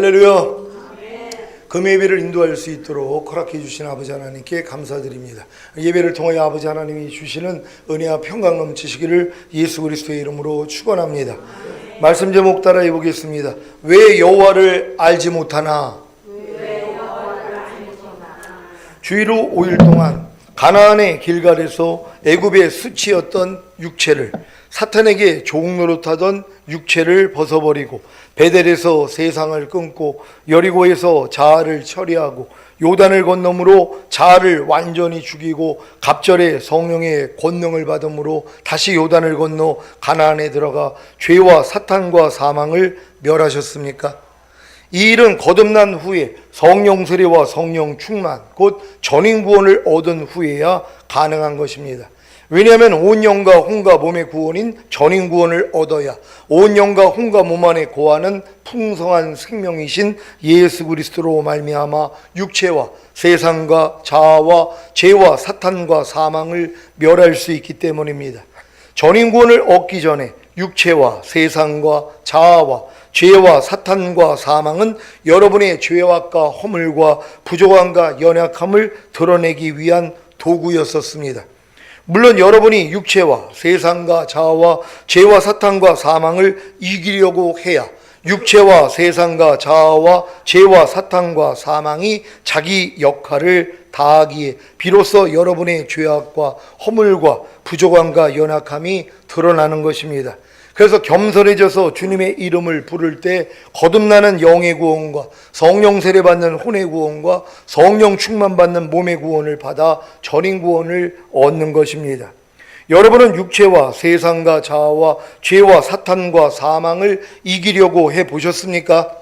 할렐루야. 금요 예배를 인도할 수 있도록 허락해 주신 아버지 하나님께 감사드립니다. 예배를 통하여 아버지 하나님이 주시는 은혜와 평강 넘치시기를 예수 그리스도의 이름으로 축원합니다. 말씀 제목 따라해 보겠습니다. 왜 여호와를 알지 못하나? 주일 후 5일 동안 가나안의 길갈에서 애굽의 수치였던 육체를, 사탄에게 종노릇하던 육체를 벗어버리고 베델에서 세상을 끊고 여리고에서 자아를 처리하고 요단을 건너므로 자아를 완전히 죽이고 갑절에 성령의 권능을 받음으로 다시 요단을 건너 가나안에 들어가 죄와 사탄과 사망을 멸하셨습니까? 이 일은 거듭난 후에 성령 세례와 성령 충만, 곧 전인구원을 얻은 후에야 가능한 것입니다. 왜냐하면 온 영과 혼과 몸의 구원인 전인구원을 얻어야 온 영과 혼과 몸 안에 거하는 풍성한 생명이신 예수 그리스도로 말미암아 육체와 세상과 자아와 죄와 사탄과 사망을 멸할 수 있기 때문입니다. 전인구원을 얻기 전에 육체와 세상과 자아와 죄와 사탄과 사망은 여러분의 죄악과 허물과 부족함과 연약함을 드러내기 위한 도구였었습니다. 물론 여러분이 육체와 세상과 자아와 죄와 사탄과 사망을 이기려고 해야 육체와 세상과 자아와 죄와 사탄과 사망이 자기 역할을 다하기에 비로소 여러분의 죄악과 허물과 부족함과 연약함이 드러나는 것입니다. 그래서 겸손해져서 주님의 이름을 부를 때 거듭나는 영의 구원과 성령 세례 받는 혼의 구원과 성령 충만 받는 몸의 구원을 받아 전인 구원을 얻는 것입니다. 여러분은 육체와 세상과 자아와 죄와 사탄과 사망을 이기려고 해보셨습니까?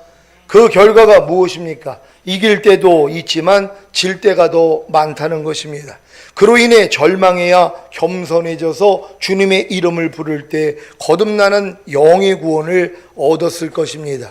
그 결과가 무엇입니까? 이길 때도 있지만 질 때가 더 많다는 것입니다. 그로 인해 절망해야 겸손해져서 주님의 이름을 부를 때 거듭나는 영의 구원을 얻었을 것입니다.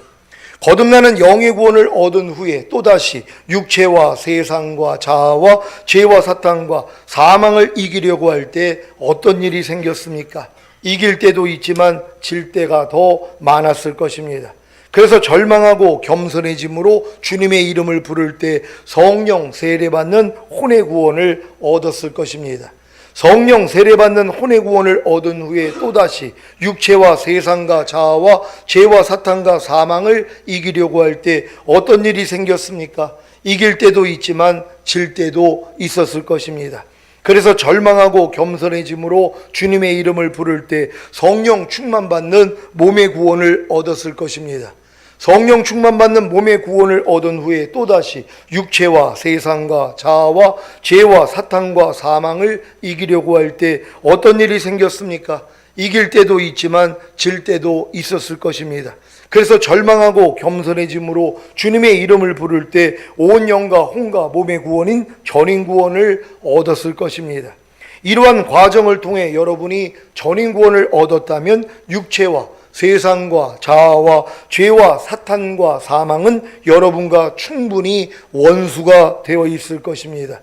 거듭나는 영의 구원을 얻은 후에 또다시 육체와 세상과 자아와 죄와 사탄과 사망을 이기려고 할 때 어떤 일이 생겼습니까? 이길 때도 있지만 질 때가 더 많았을 것입니다. 그래서 절망하고 겸손해짐으로 주님의 이름을 부를 때 성령 세례받는 혼의 구원을 얻었을 것입니다. 성령 세례받는 혼의 구원을 얻은 후에 또다시 육체와 세상과 자아와 죄와 사탄과 사망을 이기려고 할 때 어떤 일이 생겼습니까? 이길 때도 있지만 질 때도 있었을 것입니다. 그래서 절망하고 겸손해짐으로 주님의 이름을 부를 때 성령 충만 받는 몸의 구원을 얻었을 것입니다. 성령 충만 받는 몸의 구원을 얻은 후에 또다시 육체와 세상과 자아와 죄와 사탄과 사망을 이기려고 할 때 어떤 일이 생겼습니까? 이길 때도 있지만 질 때도 있었을 것입니다. 그래서 절망하고 겸손해짐으로 주님의 이름을 부를 때 온 영과 혼과 몸의 구원인 전인 구원을 얻었을 것입니다. 이러한 과정을 통해 여러분이 전인 구원을 얻었다면 육체와 세상과 자아와 죄와 사탄과 사망은 여러분과 충분히 원수가 되어 있을 것입니다.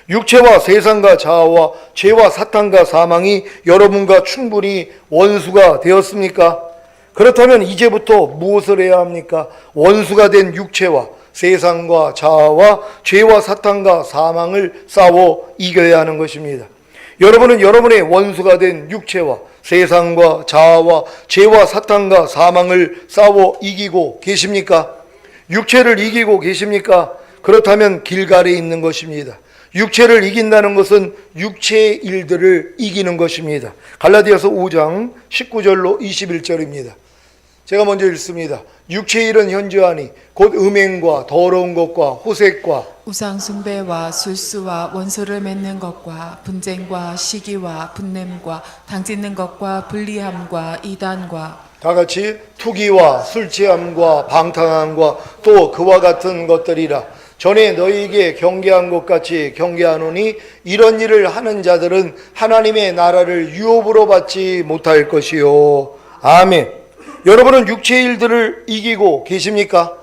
육체와 세상과 자아와 죄와 사탄과 사망이 여러분과 충분히 원수가 되었습니까? 그렇다면 이제부터 무엇을 해야 합니까? 원수가 된 육체와 세상과 자아와 죄와 사탄과 사망을 싸워 이겨야 하는 것입니다. 여러분은 여러분의 원수가 된 육체와 세상과 자아와 죄와 사탄과 사망을 싸워 이기고 계십니까? 육체를 이기고 계십니까? 그렇다면 길갈에 있는 것입니다. 육체를 이긴다는 것은 육체의 일들을 이기는 것입니다. 갈라디아서 5장 19절로 21절입니다. 제가 먼저 읽습니다. 육체의 일은 현저하니 곧 음행과 더러운 것과 호색과 우상숭배와 술수와 원수를 맺는 것과 분쟁과 시기와 분냄과 당짓는 것과 불리함과 이단과 다 같이 투기와 술취함과 방탕함과 또 그와 같은 것들이라. 전에 너희에게 경계한 것 같이 경계하노니 이런 일을 하는 자들은 하나님의 나라를 유업으로 받지 못할 것이요. 아멘. 여러분은 육체의 일들을 이기고 계십니까?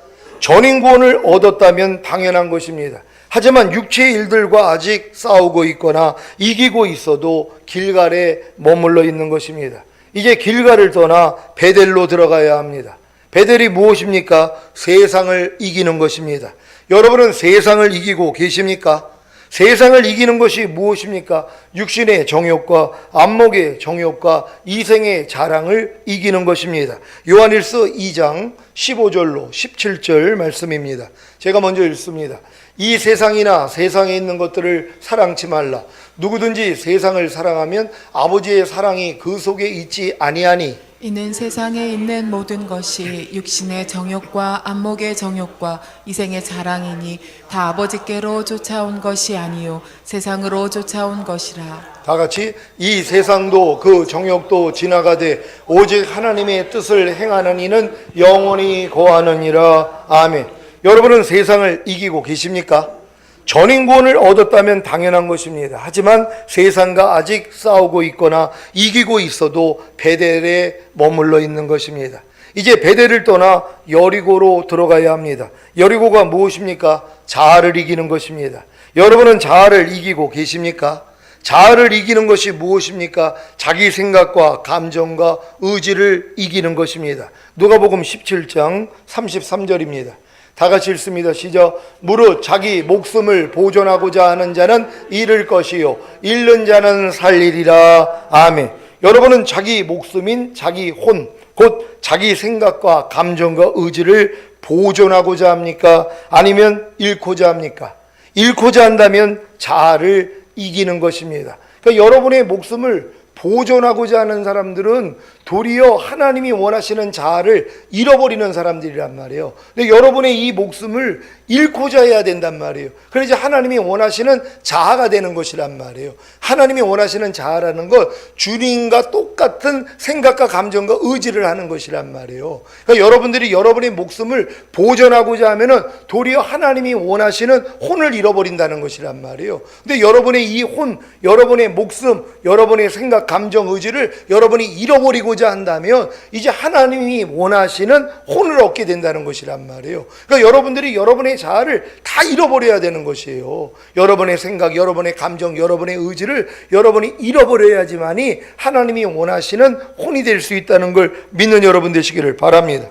전인구원을 얻었다면 당연한 것입니다. 하지만 육체의 일들과 아직 싸우고 있거나 이기고 있어도 길갈에 머물러 있는 것입니다. 이제 길갈을 떠나 베델로 들어가야 합니다. 베델이 무엇입니까? 세상을 이기는 것입니다. 여러분은 세상을 이기고 계십니까? 세상을 이기는 것이 무엇입니까? 육신의 정욕과 안목의 정욕과 이생의 자랑을 이기는 것입니다. 요한일서 2장 15절로 17절 말씀입니다. 제가 먼저 읽습니다. 이 세상이나 세상에 있는 것들을 사랑치 말라. 누구든지 세상을 사랑하면 아버지의 사랑이 그 속에 있지 아니하니 이는 세상에 있는 모든 것이 육신의 정욕과 안목의 정욕과 이생의 자랑이니 다 아버지께로 쫓아온 것이 아니요 세상으로 쫓아온 것이라. 다 같이 이 세상도 그 정욕도 지나가되 오직 하나님의 뜻을 행하는 이는 영원히 거하느니라. 아멘. 여러분은 세상을 이기고 계십니까? 전인구원을 얻었다면 당연한 것입니다. 하지만 세상과 아직 싸우고 있거나 이기고 있어도 베델에 머물러 있는 것입니다. 이제 베델을 떠나 여리고로 들어가야 합니다. 여리고가 무엇입니까? 자아를 이기는 것입니다. 여러분은 자아를 이기고 계십니까? 자아를 이기는 것이 무엇입니까? 자기 생각과 감정과 의지를 이기는 것입니다. 누가복음 17장 33절입니다. 다 같이 읽습니다. 시작. 무릇 자기 목숨을 보존하고자 하는 자는 잃을 것이요 잃는 자는 살리리라. 아멘. 여러분은 자기 목숨인 자기 혼, 곧 자기 생각과 감정과 의지를 보존하고자 합니까? 아니면 잃고자 합니까? 잃고자 한다면 자아를 이기는 것입니다. 그러니까 여러분의 목숨을 보존하고자 하는 사람들은 도리어 하나님이 원하시는 자아를 잃어버리는 사람들이란 말이에요. 근데 여러분의 이 목숨을 잃고자 해야 된단 말이에요. 그래서 하나님이 원하시는 자아가 되는 것이란 말이에요. 하나님이 원하시는 자아라는 것, 주님과 똑같은 생각과 감정과 의지를 하는 것이란 말이에요. 그러니까 여러분들이 여러분의 목숨을 보존하고자 하면은 도리어 하나님이 원하시는 혼을 잃어버린다는 것이란 말이에요. 근데 여러분의 이 혼, 여러분의 목숨, 여러분의 생각, 감정, 의지를 여러분이 잃어버리고자 한다면 이제 하나님이 원하시는 혼을 얻게 된다는 것이란 말이에요. 그러니까 여러분들이 여러분의 자아를 다 잃어버려야 되는 것이에요. 여러분의 생각, 여러분의 감정, 여러분의 의지를 여러분이 잃어버려야지만이 하나님이 원하시는 혼이 될 수 있다는 걸 믿는 여러분 되시기를 바랍니다.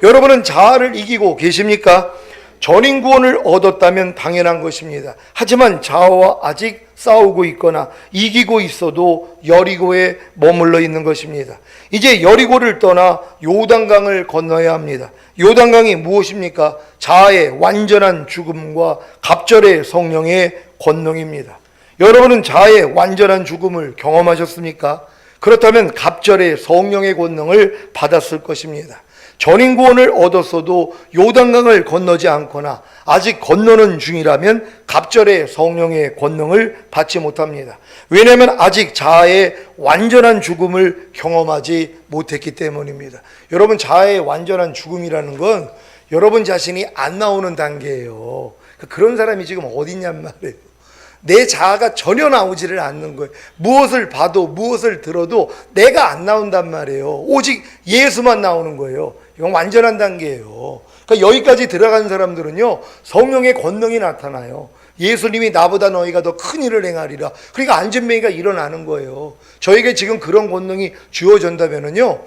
여러분은 자아를 이기고 계십니까? 전인구원을 얻었다면 당연한 것입니다. 하지만 자아와 아직 싸우고 있거나 이기고 있어도 여리고에 머물러 있는 것입니다. 이제 여리고를 떠나 요단강을 건너야 합니다. 요단강이 무엇입니까? 자아의 완전한 죽음과 갑절의 성령의 권능입니다. 여러분은 자아의 완전한 죽음을 경험하셨습니까? 그렇다면 갑절의 성령의 권능을 받았을 것입니다. 전인구원을 얻었어도 요단강을 건너지 않거나 아직 건너는 중이라면 갑절의 성령의 권능을 받지 못합니다. 왜냐하면 아직 자아의 완전한 죽음을 경험하지 못했기 때문입니다. 여러분, 자아의 완전한 죽음이라는 건 여러분 자신이 안 나오는 단계예요. 그런 사람이 지금 어디 있냔 말이에요. 내 자아가 전혀 나오지를 않는 거예요. 무엇을 봐도 무엇을 들어도 내가 안 나온단 말이에요. 오직 예수만 나오는 거예요. 이건 완전한 단계예요. 그러니까 여기까지 들어간 사람들은요, 성령의 권능이 나타나요. 예수님이 나보다 너희가 더 큰 일을 행하리라. 그러니까 안전뱅이가 일어나는 거예요. 저에게 지금 그런 권능이 주어진다면은요,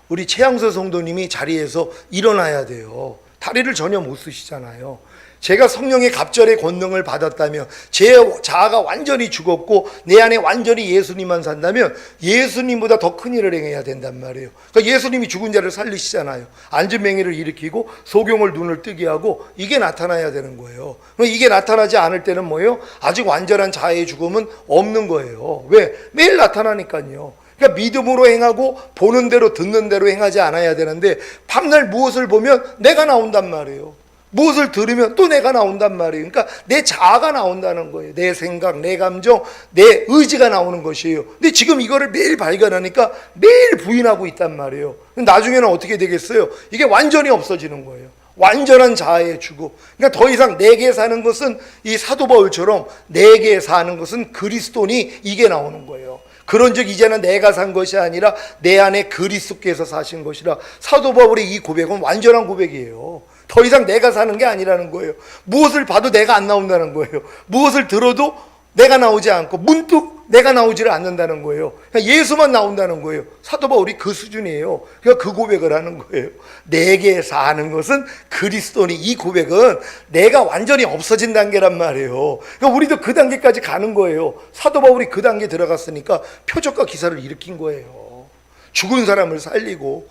우리 최양서 성도님이 자리에서 일어나야 돼요. 다리를 전혀 못 쓰시잖아요. 제가 성령의 갑절의 권능을 받았다면, 제 자아가 완전히 죽었고 내 안에 완전히 예수님만 산다면 예수님보다 더 큰 일을 행해야 된단 말이에요. 그러니까 예수님이 죽은 자를 살리시잖아요. 안전뱅이를 일으키고 소경을 눈을 뜨게 하고, 이게 나타나야 되는 거예요. 이게 나타나지 않을 때는 뭐예요? 아직 완전한 자아의 죽음은 없는 거예요. 왜? 매일 나타나니까요. 그러니까 믿음으로 행하고 보는 대로 듣는 대로 행하지 않아야 되는데, 밤날 무엇을 보면 내가 나온단 말이에요. 무엇을 들으면 또 내가 나온단 말이에요. 그러니까 내 자아가 나온다는 거예요. 내 생각, 내 감정, 내 의지가 나오는 것이에요. 근데 지금 이거를 매일 발견하니까 매일 부인하고 있단 말이에요. 나중에는 어떻게 되겠어요? 이게 완전히 없어지는 거예요. 완전한 자아의 죽음. 그러니까 더 이상 내게 사는 것은, 이 사도 바울처럼 내게 사는 것은 그리스도니, 이게 나오는 거예요. 그런즉 이제는 내가 산 것이 아니라 내 안에 그리스도께서 사신 것이라. 사도 바울의 이 고백은 완전한 고백이에요. 더 이상 내가 사는 게 아니라는 거예요. 무엇을 봐도 내가 안 나온다는 거예요. 무엇을 들어도 내가 나오지 않고 문득 내가 나오지를 않는다는 거예요. 그냥 예수만 나온다는 거예요. 사도 바울이 그 수준이에요. 그러니까 그 고백을 하는 거예요. 내게 사는 것은 그리스도니. 이 고백은 내가 완전히 없어진 단계란 말이에요. 그러니까 우리도 그 단계까지 가는 거예요. 사도 바울이 그 단계 들어갔으니까 표적과 기사를 일으킨 거예요. 죽은 사람을 살리고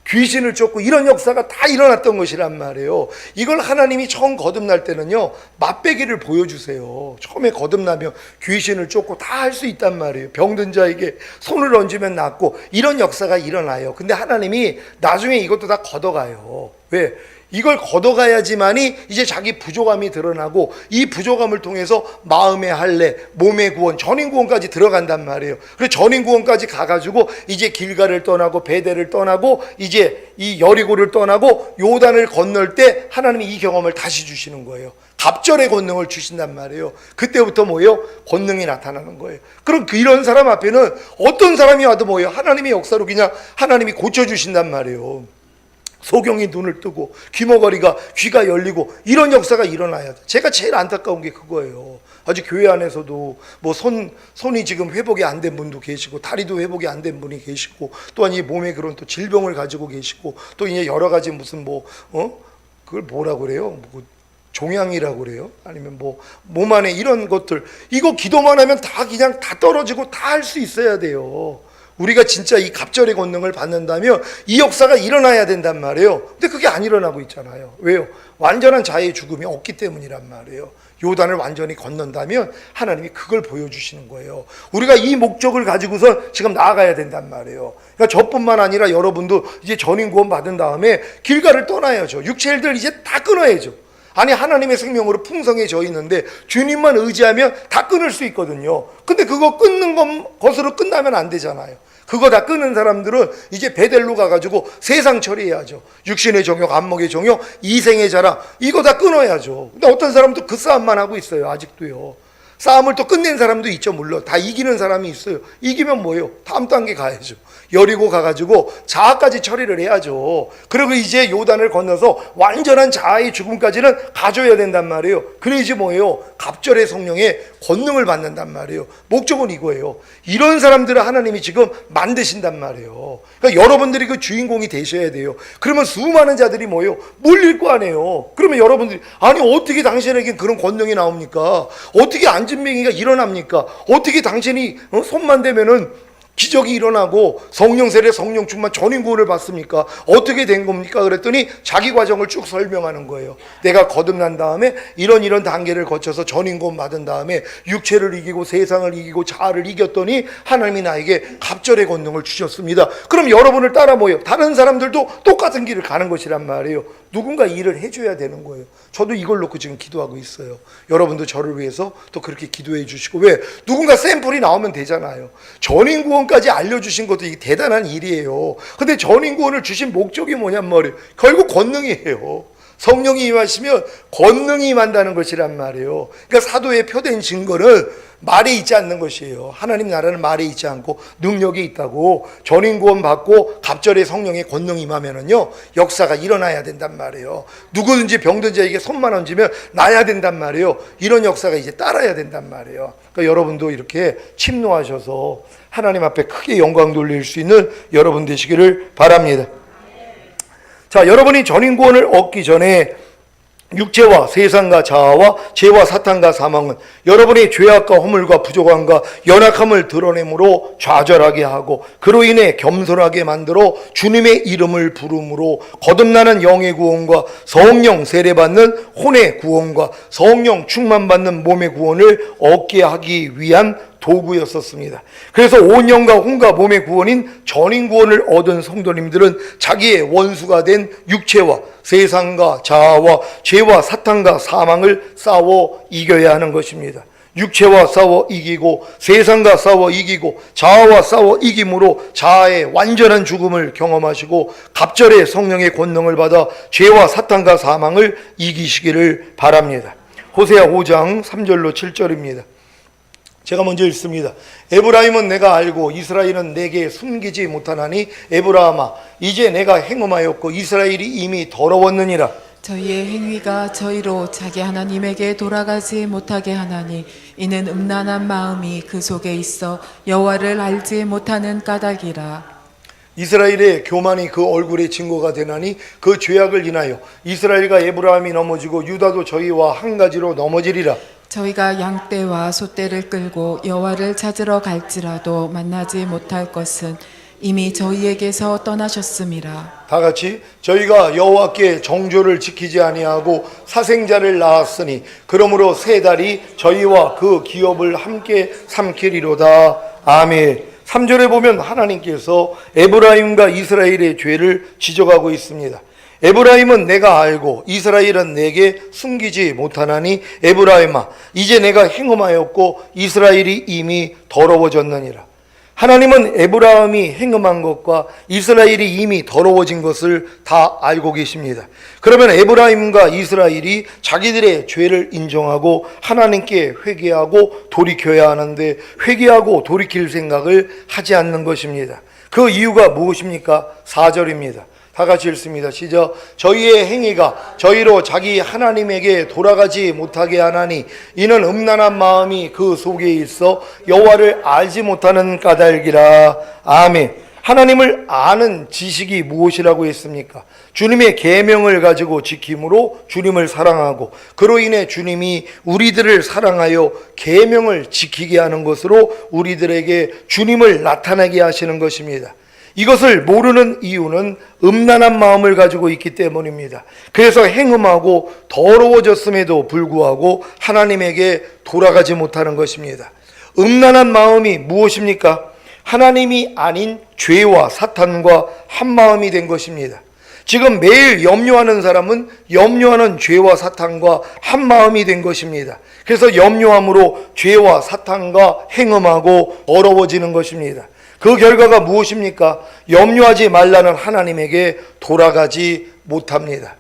귀신을 쫓고 이런 역사가 다 일어났던 것이란 말이에요. 이걸 하나님이 처음 거듭날 때는요, 맛배기를 보여주세요. 처음에 거듭나면 귀신을 쫓고 다 할 수 있단 말이에요. 병든 자에게 손을 얹으면 낫고 이런 역사가 일어나요. 근데 하나님이 나중에 이것도 다 걷어가요. 왜? 이걸 걷어가야지만이 이제 자기 부족함이 드러나고 이 부족함을 통해서 마음의 할례, 몸의 구원, 전인 구원까지 들어간단 말이에요. 그래서 전인 구원까지 가가지고 이제 길가를 떠나고 베델을 떠나고 이제 이 여리고를 떠나고 요단을 건널 때 하나님이 이 경험을 다시 주시는 거예요. 갑절의 권능을 주신단 말이에요. 그때부터 뭐예요? 권능이 나타나는 거예요. 그럼 이런 사람 앞에는 어떤 사람이 와도 뭐예요? 하나님의 역사로 그냥 하나님이 고쳐주신단 말이에요. 소경이 눈을 뜨고 귀머거리가 귀가 열리고 이런 역사가 일어나야 돼. 제가 제일 안타까운 게 그거예요. 아직 교회 안에서도 뭐 손이 지금 회복이 안 된 분도 계시고 다리도 회복이 안 된 분이 계시고 또한 이 몸에 그런 또 질병을 가지고 계시고 또 이제 여러 가지 무슨 그걸 뭐라고 그래요? 종양이라고 그래요? 아니면 몸 안에 이런 것들, 이거 기도만 하면 다 그냥 다 떨어지고 다 할 수 있어야 돼요. 우리가 진짜 이 갑절의 권능을 받는다면 이 역사가 일어나야 된단 말이에요. 근데 그게 안 일어나고 있잖아요. 왜요? 완전한 자의 죽음이 없기 때문이란 말이에요. 요단을 완전히 건넌다면 하나님이 그걸 보여주시는 거예요. 우리가 이 목적을 가지고서 지금 나아가야 된단 말이에요. 그러니까 저뿐만 아니라 여러분도 이제 전인 구원 받은 다음에 길가를 떠나야죠. 육체일들 이제 다 끊어야죠. 아니, 하나님의 생명으로 풍성해져 있는데 주님만 의지하면 다 끊을 수 있거든요. 근데 그거 끊는 것으로 끝나면 안 되잖아요. 그거 다 끊은 사람들은 이제 베델로 가가지고 세상 처리해야죠. 육신의 정욕, 안목의 정욕, 이생의 자랑, 이거 다 끊어야죠. 근데 어떤 사람도 그 싸움만 하고 있어요. 아직도요. 싸움을 또 끝낸 사람도 있죠. 물론 다 이기는 사람이 있어요. 이기면 뭐예요? 다음 단계 가야죠. 여리고 가가지고 자아까지 처리를 해야죠. 그리고 이제 요단을 건너서 완전한 자아의 죽음까지는 가져야 된단 말이에요. 그래야지 뭐예요? 갑절의 성령의 권능을 받는단 말이에요. 목적은 이거예요. 이런 사람들을 하나님이 지금 만드신단 말이에요. 그러니까 여러분들이 그 주인공이 되셔야 돼요. 그러면 수많은 자들이 뭐예요? 몰릴 거 아니에요. 그러면 여러분들이 아니 어떻게 당신에게 그런 권능이 나옵니까? 어떻게 안진뱅이가 일어납니까? 어떻게 당신이 손만 대면은 기적이 일어나고 성령 세례, 성령 충만, 전인 구원을 받습니까? 어떻게 된 겁니까? 그랬더니 자기 과정을 쭉 설명하는 거예요. 내가 거듭난 다음에 이런 단계를 거쳐서 전인 구원 받은 다음에 육체를 이기고 세상을 이기고 자아를 이겼더니 하나님이 나에게 갑절의 권능을 주셨습니다. 그럼 여러분을 따라 모여 다른 사람들도 똑같은 길을 가는 것이란 말이에요. 누군가 일을 해줘야 되는 거예요. 저도 이걸 놓고 지금 기도하고 있어요. 여러분도 저를 위해서 또 그렇게 기도해 주시고, 왜? 누군가 샘플이 나오면 되잖아요. 전인 구원까지 알려주신 것도 이게 대단한 일이에요. 근데 전인 구원을 주신 목적이 뭐냔 말이에요. 결국 권능이에요. 성령이 임하시면 권능이 임한다는 것이란 말이에요. 그러니까 사도의 표된 증거는 말에 있지 않는 것이에요. 하나님 나라는 말에 있지 않고 능력이 있다고. 전인 구원 받고 갑절의 성령의 권능이 임하면은요, 역사가 일어나야 된단 말이에요. 누구든지 병든 자에게 손만 얹으면 나야 된단 말이에요. 이런 역사가 이제 따라야 된단 말이에요. 그러니까 여러분도 이렇게 침노하셔서 하나님 앞에 크게 영광 돌릴 수 있는 여러분 되시기를 바랍니다. 자, 여러분이 전인 구원을 얻기 전에 육체와 세상과 자아와 죄와 사탄과 사망은 여러분의 죄악과 허물과 부족함과 연약함을 드러내므로 좌절하게 하고 그로 인해 겸손하게 만들어 주님의 이름을 부름으로 거듭나는 영의 구원과 성령 세례받는 혼의 구원과 성령 충만받는 몸의 구원을 얻게 하기 위한 도구였었습니다. 그래서 온 영과 혼과 몸의 구원인 전인 구원을 얻은 성도님들은 자기의 원수가 된 육체와 세상과 자아와 죄와 사탄과 사망을 싸워 이겨야 하는 것입니다. 육체와 싸워 이기고 세상과 싸워 이기고 자아와 싸워 이김으로 자아의 완전한 죽음을 경험하시고 갑절의 성령의 권능을 받아 죄와 사탄과 사망을 이기시기를 바랍니다. 호세아 5장 3절로 7절입니다. 제가 먼저 읽습니다. 에브라임은 내가 알고 이스라엘은 내게 숨기지 못하나니 에브라함아 이제 내가 행음하였고 이스라엘이 이미 더러웠느니라. 저희의 행위가 저희로 자기 하나님에게 돌아가지 못하게 하나니 이는 음란한 마음이 그 속에 있어 여호와를 알지 못하는 까닭이라. 이스라엘의 교만이 그 얼굴의 증거가 되나니 그 죄악을 인하여 이스라엘과 에브라임이 넘어지고 유다도 저희와 한 가지로 넘어지리라. 저희가 양떼와 소떼를 끌고 여호와를 찾으러 갈지라도 만나지 못할 것은 이미 저희에게서 떠나셨음이라. 다 같이 저희가 여호와께 정조를 지키지 아니하고 사생자를 낳았으니 그러므로 세 달이 저희와 그 기업을 함께 삼키리로다. 아멘. 3절에 보면 하나님께서 에브라임과 이스라엘의 죄를 지적하고 있습니다. 에브라임은 내가 알고 이스라엘은 내게 숨기지 못하나니 에브라임아 이제 내가 행음하였고 이스라엘이 이미 더러워졌느니라. 하나님은 에브라임이 행음한 것과 이스라엘이 이미 더러워진 것을 다 알고 계십니다. 그러면 에브라임과 이스라엘이 자기들의 죄를 인정하고 하나님께 회개하고 돌이켜야 하는데 회개하고 돌이킬 생각을 하지 않는 것입니다. 그 이유가 무엇입니까? 4절입니다. 다 같이 읽습니다. 시작. 저희의 행위가 저희로 자기 하나님에게 돌아가지 못하게 하나니 이는 음란한 마음이 그 속에 있어 여호와를 알지 못하는 까닭이라. 아멘. 하나님을 아는 지식이 무엇이라고 했습니까? 주님의 계명을 가지고 지킴으로 주님을 사랑하고 그로 인해 주님이 우리들을 사랑하여 계명을 지키게 하는 것으로 우리들에게 주님을 나타나게 하시는 것입니다. 이것을 모르는 이유는 음란한 마음을 가지고 있기 때문입니다. 그래서 행음하고 더러워졌음에도 불구하고 하나님에게 돌아가지 못하는 것입니다. 음란한 마음이 무엇입니까? 하나님이 아닌 죄와 사탄과 한 마음이 된 것입니다. 지금 매일 염려하는 사람은 염려하는 죄와 사탄과 한 마음이 된 것입니다. 그래서 염려함으로 죄와 사탄과 행음하고 더러워지는 것입니다. 그 결과가 무엇입니까? 염려하지 말라는 하나님에게 돌아가지 못합니다.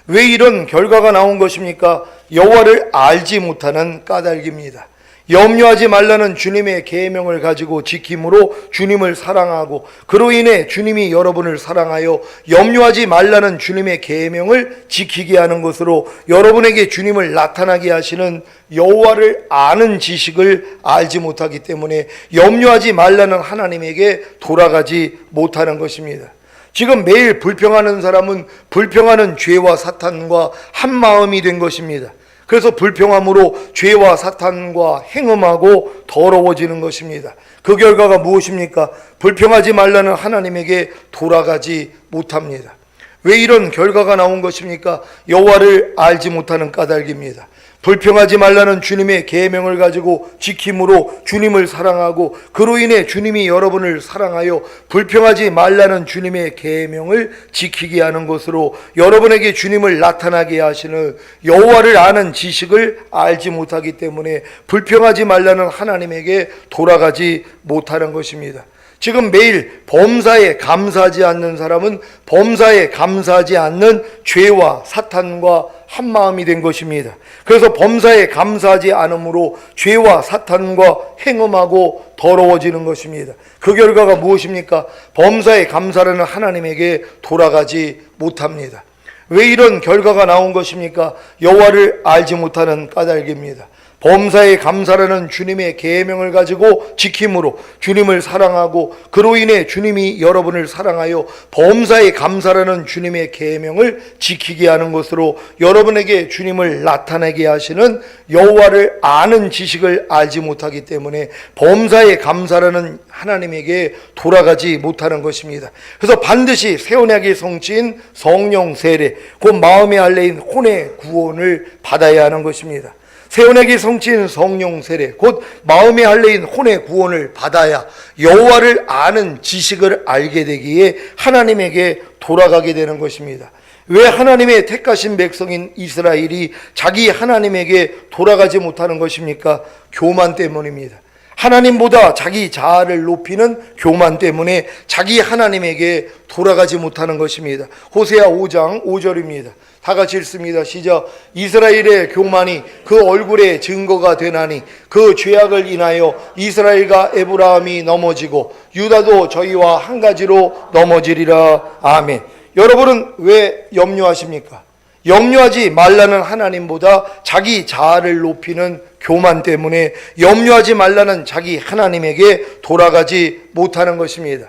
왜 이런 결과가 나온 것입니까? 여호와를 알지 못하는 까닭입니다. 염려하지 말라는 주님의 계명을 가지고 지킴으로 주님을 사랑하고 그로 인해 주님이 여러분을 사랑하여 염려하지 말라는 주님의 계명을 지키게 하는 것으로 여러분에게 주님을 나타나게 하시는 여호와를 아는 지식을 알지 못하기 때문에 염려하지 말라는 하나님에게 돌아가지 못하는 것입니다. 지금 매일 불평하는 사람은 불평하는 죄와 사탄과 한 마음이 된 것입니다. 그래서 불평함으로 죄와 사탄과 행음하고 더러워지는 것입니다. 그 결과가 무엇입니까? 불평하지 말라는 하나님에게 돌아가지 못합니다. 왜 이런 결과가 나온 것입니까? 여호와를 알지 못하는 까닭입니다. 불평하지 말라는 주님의 계명을 가지고 지킴으로 주님을 사랑하고 그로 인해 주님이 여러분을 사랑하여 불평하지 말라는 주님의 계명을 지키게 하는 것으로 여러분에게 주님을 나타나게 하시는 여호와를 아는 지식을 알지 못하기 때문에 불평하지 말라는 하나님에게 돌아가지 못하는 것입니다. 지금 매일 범사에 감사하지 않는 사람은 범사에 감사하지 않는 죄와 사탄과 한 마음이 된 것입니다. 그래서 범사에 감사하지 않으므로 죄와 사탄과 행음하고 더러워지는 것입니다. 그 결과가 무엇입니까? 범사에 감사하는 하나님에게 돌아가지 못합니다. 왜 이런 결과가 나온 것입니까? 여호와를 알지 못하는 까닭입니다. 범사에 감사라는 주님의 계명을 가지고 지킴으로 주님을 사랑하고 그로 인해 주님이 여러분을 사랑하여 범사에 감사라는 주님의 계명을 지키게 하는 것으로 여러분에게 주님을 나타내게 하시는 여호와를 아는 지식을 알지 못하기 때문에 범사에 감사라는 하나님에게 돌아가지 못하는 것입니다. 그래서 반드시 새 언약의 성취인 성령 세례, 곧 마음의 할례인 혼의 구원을 받아야 하는 것입니다. 새 언약의 성취인 성령 세례, 곧 마음의 할례인 혼의 구원을 받아야 여호와를 아는 지식을 알게 되기에 하나님에게 돌아가게 되는 것입니다. 왜 하나님의 택하신 백성인 이스라엘이 자기 하나님에게 돌아가지 못하는 것입니까? 교만 때문입니다. 하나님보다 자기 자아를 높이는 교만 때문에 자기 하나님에게 돌아가지 못하는 것입니다. 호세아 5장 5절입니다. 다 같이 읽습니다. 시작. 이스라엘의 교만이 그 얼굴의 증거가 되나니 그 죄악을 인하여 이스라엘과 에브라임이 넘어지고 유다도 저희와 한 가지로 넘어지리라. 아멘. 여러분은 왜 염려하십니까? 염려하지 말라는 하나님보다 자기 자아를 높이는 교만 때문에 염려하지 말라는 자기 하나님에게 돌아가지 못하는 것입니다.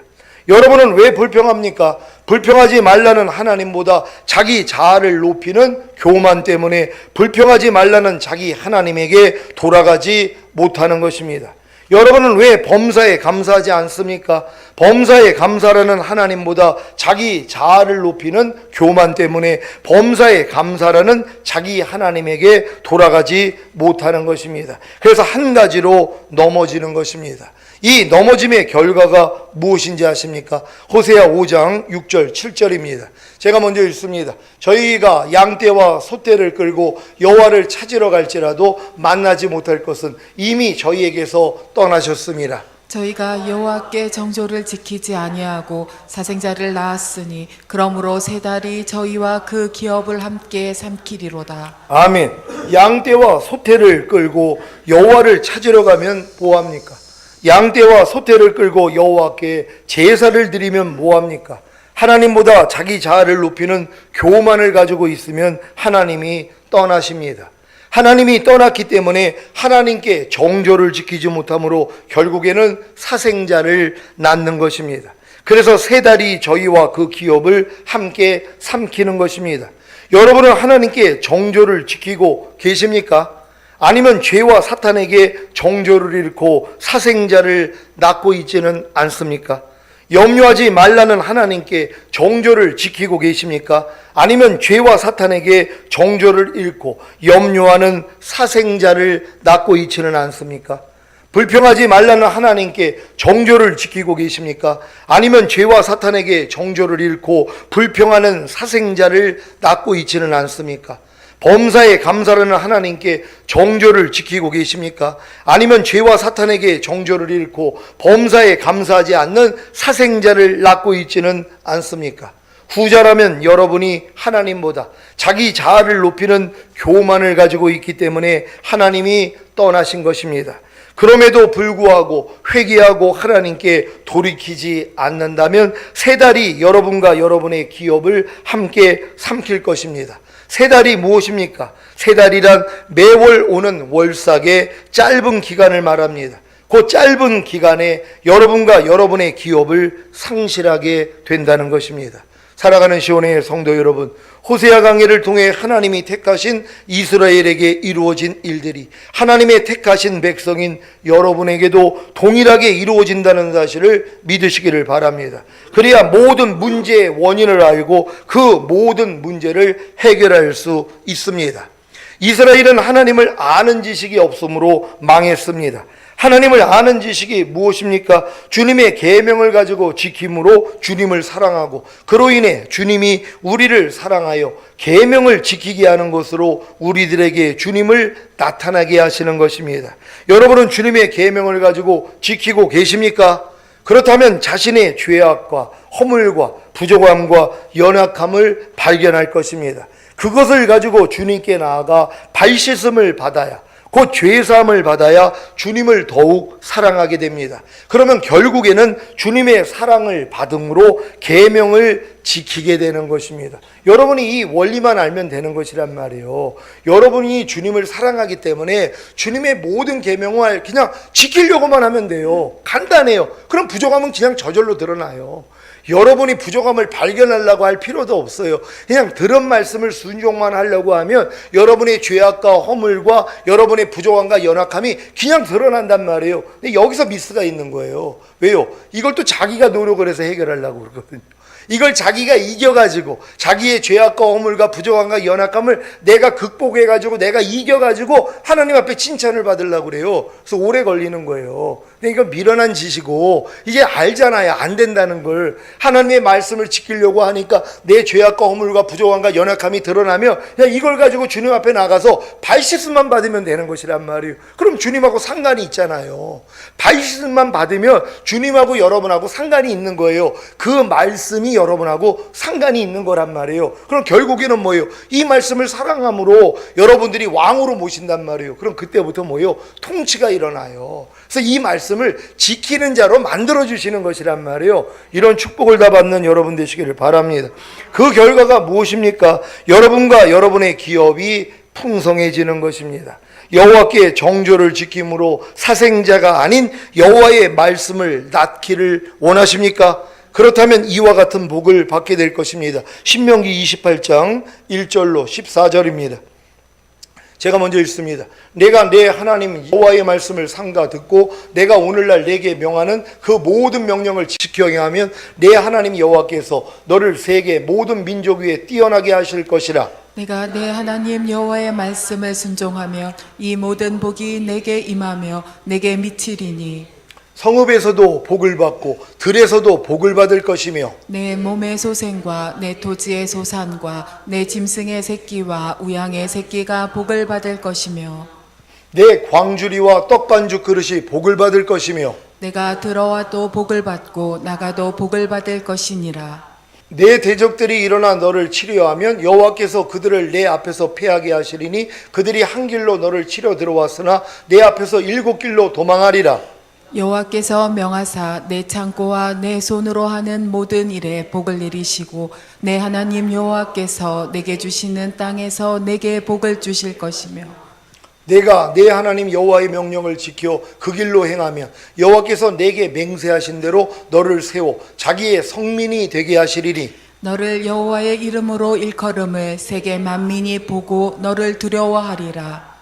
여러분은 왜 불평합니까? 불평하지 말라는 하나님보다 자기 자아를 높이는 교만 때문에 불평하지 말라는 자기 하나님에게 돌아가지 못하는 것입니다. 여러분은 왜 범사에 감사하지 않습니까? 범사에 감사라는 하나님보다 자기 자아를 높이는 교만 때문에 범사에 감사라는 자기 하나님에게 돌아가지 못하는 것입니다. 그래서 한 가지로 넘어지는 것입니다. 이 넘어짐의 결과가 무엇인지 아십니까? 호세아 5장 6절 7절입니다. 제가 먼저 읽습니다. 저희가 양떼와 소떼를 끌고 여호와를 찾으러 갈지라도 만나지 못할 것은 이미 저희에게서 떠나셨습니다. 저희가 여호와께 정조를 지키지 아니하고 사생자를 낳았으니 그러므로 세 달이 저희와 그 기업을 함께 삼키리로다. 아멘. 양떼와 소떼를 끌고 여호와를 찾으러 가면 뭐합니까? 양떼와 소떼를 끌고 여호와께 제사를 드리면 뭐합니까? 하나님보다 자기 자아를 높이는 교만을 가지고 있으면 하나님이 떠나십니다. 하나님이 떠났기 때문에 하나님께 정조를 지키지 못함으로 결국에는 사생자를 낳는 것입니다. 그래서 세 달이 저희와 그 기업을 함께 삼키는 것입니다. 여러분은 하나님께 정조를 지키고 계십니까? 아니면 죄와 사탄에게 정조를 잃고 사생자를 낳고 있지는 않습니까? 염려하지 말라는 하나님께 정조를 지키고 계십니까? 아니면 죄와 사탄에게 정조를 잃고 염려하는 사생자를 낳고 있지는 않습니까? 불평하지 말라는 하나님께 정조를 지키고 계십니까? 아니면 죄와 사탄에게 정조를 잃고 불평하는 사생자를 낳고 있지는 않습니까? 범사에 감사라는 하나님께 정조를 지키고 계십니까? 아니면 죄와 사탄에게 정조를 잃고 범사에 감사하지 않는 사생자를 낳고 있지는 않습니까? 후자라면 여러분이 하나님보다 자기 자아를 높이는 교만을 가지고 있기 때문에 하나님이 떠나신 것입니다. 그럼에도 불구하고 회개하고 하나님께 돌이키지 않는다면 세 달이 여러분과 여러분의 기업을 함께 삼킬 것입니다. 세 달이 무엇입니까? 세 달이란 매월 오는 월삭의 짧은 기간을 말합니다. 그 짧은 기간에 여러분과 여러분의 기업을 상실하게 된다는 것입니다. 살아가는 시온의 성도 여러분, 호세아 강해를 통해 하나님이 택하신 이스라엘에게 이루어진 일들이 하나님의 택하신 백성인 여러분에게도 동일하게 이루어진다는 사실을 믿으시기를 바랍니다. 그래야 모든 문제의 원인을 알고 그 모든 문제를 해결할 수 있습니다. 이스라엘은 하나님을 아는 지식이 없으므로 망했습니다. 하나님을 아는 지식이 무엇입니까? 주님의 계명을 가지고 지킴으로 주님을 사랑하고 그로 인해 주님이 우리를 사랑하여 계명을 지키게 하는 것으로 우리들에게 주님을 나타나게 하시는 것입니다. 여러분은 주님의 계명을 가지고 지키고 계십니까? 그렇다면 자신의 죄악과 허물과 부족함과 연약함을 발견할 것입니다. 그것을 가지고 주님께 나아가 발씻음을 받아야, 곧 죄사함을 받아야 주님을 더욱 사랑하게 됩니다. 그러면 결국에는 주님의 사랑을 받음으로 계명을 지키게 되는 것입니다. 여러분이 이 원리만 알면 되는 것이란 말이에요. 여러분이 주님을 사랑하기 때문에 주님의 모든 계명을 그냥 지키려고만 하면 돼요. 간단해요. 그럼 부족함은 그냥 저절로 드러나요. 여러분이 부족함을 발견하려고 할 필요도 없어요. 그냥 들은 말씀을 순종만 하려고 하면 여러분의 죄악과 허물과 여러분의 부족함과 연약함이 그냥 드러난단 말이에요. 근데 여기서 미스가 있는 거예요. 왜요? 이걸 또 자기가 노력을 해서 해결하려고 그러거든요. 이걸 자기가 이겨가지고 자기의 죄악과 허물과 부족함과 연약함을 내가 극복해가지고 내가 이겨가지고 하나님 앞에 칭찬을 받으려고 그래요. 그래서 오래 걸리는 거예요. 근데 이건 미련한 짓이고 이제 알잖아요. 안 된다는 걸. 하나님의 말씀을 지키려고 하니까 내 죄악과 허물과 부족함과 연약함이 드러나면 그냥 이걸 가지고 주님 앞에 나가서 발씻음만 받으면 되는 것이란 말이에요. 그럼 주님하고 상관이 있잖아요. 발씻음만 받으면 주님하고 여러분하고 상관이 있는 거예요. 그 말씀이 여러분하고 상관이 있는 거란 말이에요. 그럼 결국에는 뭐예요? 이 말씀을 사랑함으로 여러분들이 왕으로 모신단 말이에요. 그럼 그때부터 뭐예요? 통치가 일어나요. 그래서 이 말씀을 말씀을 지키는 자로 만들어주시는 것이란 말이에요. 이런 축복을 다 받는 여러분 되시기를 바랍니다. 그 결과가 무엇입니까? 여러분과 여러분의 기업이 풍성해지는 것입니다. 여호와께 정조를 지킴으로 사생자가 아닌 여호와의 말씀을 낳기를 원하십니까? 그렇다면 이와 같은 복을 받게 될 것입니다. 신명기 28장 1절로 14절입니다. 제가 먼저 읽습니다. 내가 내 하나님 여호와의 말씀을 삼가 듣고 내가 오늘날 내게 명하는 그 모든 명령을 지켜 행하면 내 하나님 여호와께서 너를 세계 모든 민족 위에 뛰어나게 하실 것이라. 내가 내 하나님 여호와의 말씀을 순종하며 이 모든 복이 내게 임하며 내게 미치리니 성읍에서도 복을 받고 들에서도 복을 받을 것이며 내 몸의 소생과 내 토지의 소산과 내 짐승의 새끼와 우양의 새끼가 복을 받을 것이며 내 광주리와 떡반죽 그릇이 복을 받을 것이며 내가 들어와도 복을 받고 나가도 복을 받을 것이니라. 내 대적들이 일어나 너를 치려하면 여호와께서 그들을 내 앞에서 패하게 하시리니 그들이 한 길로 너를 치려 들어왔으나 내 앞에서 7길로 도망하리라. 여호와께서 명하사 내 창고와 내 손으로 하는 모든 일에 복을 내리시고 내 하나님 여호와께서 내게 주시는 땅에서 내게 복을 주실 것이며 내가 내 하나님 여호와의 명령을 지켜 그 길로 행하면 여호와께서 내게 맹세하신 대로 너를 세워 자기의 성민이 되게 하시리니 너를 여호와의 이름으로 일컬음을 세계 만민이 보고 너를 두려워하리라.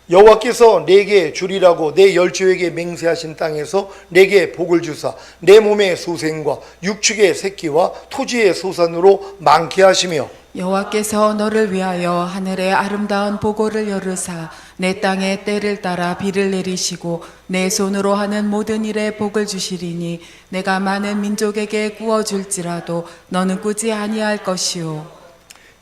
여호와께서 내게 주리라고 내 열조에게 맹세하신 땅에서 내게 복을 주사 내 몸의 소생과 육축의 새끼와 토지의 소산으로 많게 하시며 여호와께서 너를 위하여 하늘의 아름다운 보고를 열으사 내 땅에 때를 따라 비를 내리시고 내 손으로 하는 모든 일에 복을 주시리니 내가 많은 민족에게 구워줄지라도 너는 꾸지 아니할 것이요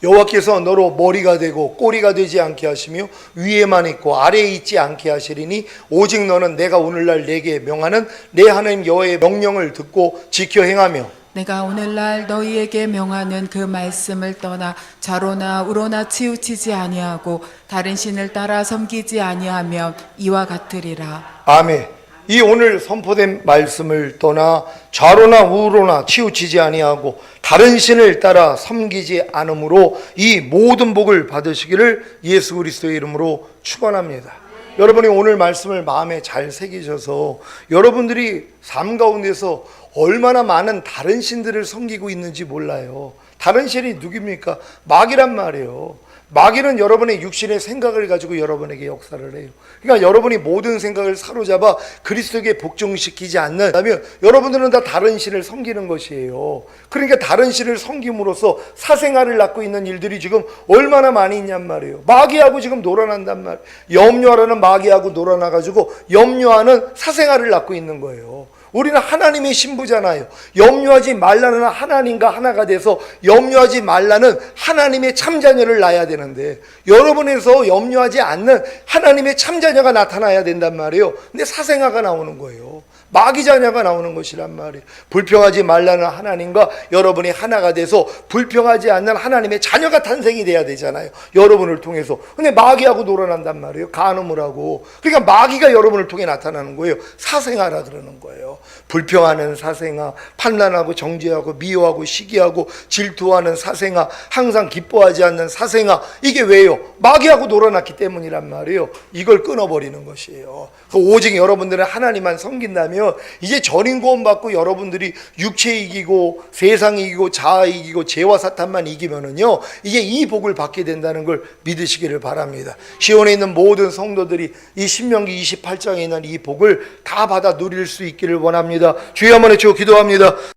여호와께서 너로 머리가 되고 꼬리가 되지 않게 하시며 위에만 있고 아래에 있지 않게 하시리니 오직 너는 내가 오늘날 내게 명하는 내 하나님 여호와의 명령을 듣고 지켜 행하며 내가 오늘날 너희에게 명하는 그 말씀을 떠나 좌로나 우로나 치우치지 아니하고 다른 신을 따라 섬기지 아니하면 이와 같으리라. 아멘. 이 오늘 선포된 말씀을 떠나 좌로나 우로나 치우치지 아니하고 다른 신을 따라 섬기지 않으므로 이 모든 복을 받으시기를 예수 그리스도의 이름으로 축원합니다. 여러분이 오늘 말씀을 마음에 잘 새기셔서 여러분들이 삶 가운데서 얼마나 많은 다른 신들을 섬기고 있는지 몰라요. 다른 신이 누굽니까? 마귀란 말이에요. 마귀는 여러분의 육신의 생각을 가지고 여러분에게 역사를 해요. 그러니까 여러분이 모든 생각을 사로잡아 그리스도에게 복종시키지 않는다면 여러분들은 다 다른 신을 섬기는 것이에요. 그러니까 다른 신을 섬김으로써 사생활을 낳고 있는 일들이 지금 얼마나 많이 있냔 말이에요. 마귀하고 지금 놀아난단 말이에요. 염려하라는 마귀하고 놀아나가지고 염려하는 사생활을 낳고 있는 거예요. 우리는 하나님의 신부잖아요. 염려하지 말라는 하나님과 하나가 돼서 염려하지 말라는 하나님의 참자녀를 낳아야 되는데 여러분에서 염려하지 않는 하나님의 참자녀가 나타나야 된단 말이에요. 근데 사생아가 나오는 거예요. 마귀 자녀가 나오는 것이란 말이에요. 불평하지 말라는 하나님과 여러분이 하나가 돼서 불평하지 않는 하나님의 자녀가 탄생이 돼야 되잖아요. 여러분을 통해서. 근데 마귀하고 놀아난단 말이에요. 간음을 하고. 그러니까 마귀가 여러분을 통해 나타나는 거예요. 사생아라 그러는 거예요. 불평하는 사생아, 판단하고 정죄하고 미워하고 시기하고 질투하는 사생아, 항상 기뻐하지 않는 사생아. 이게 왜요? 마귀하고 놀아났기 때문이란 말이에요. 이걸 끊어버리는 것이에요. 오직 여러분들은 하나님만 섬긴다면 이제 전인 구원 받고 여러분들이 육체 이기고 세상 이기고 자아 이기고 죄와 사탄만 이기면은요 이제 이 복을 받게 된다는 걸 믿으시기를 바랍니다. 시온에 있는 모든 성도들이 이 신명기 28장에 있는 이 복을 다 받아 누릴 수 있기를 원합니다. 주여 한번 외쳐 기도합니다.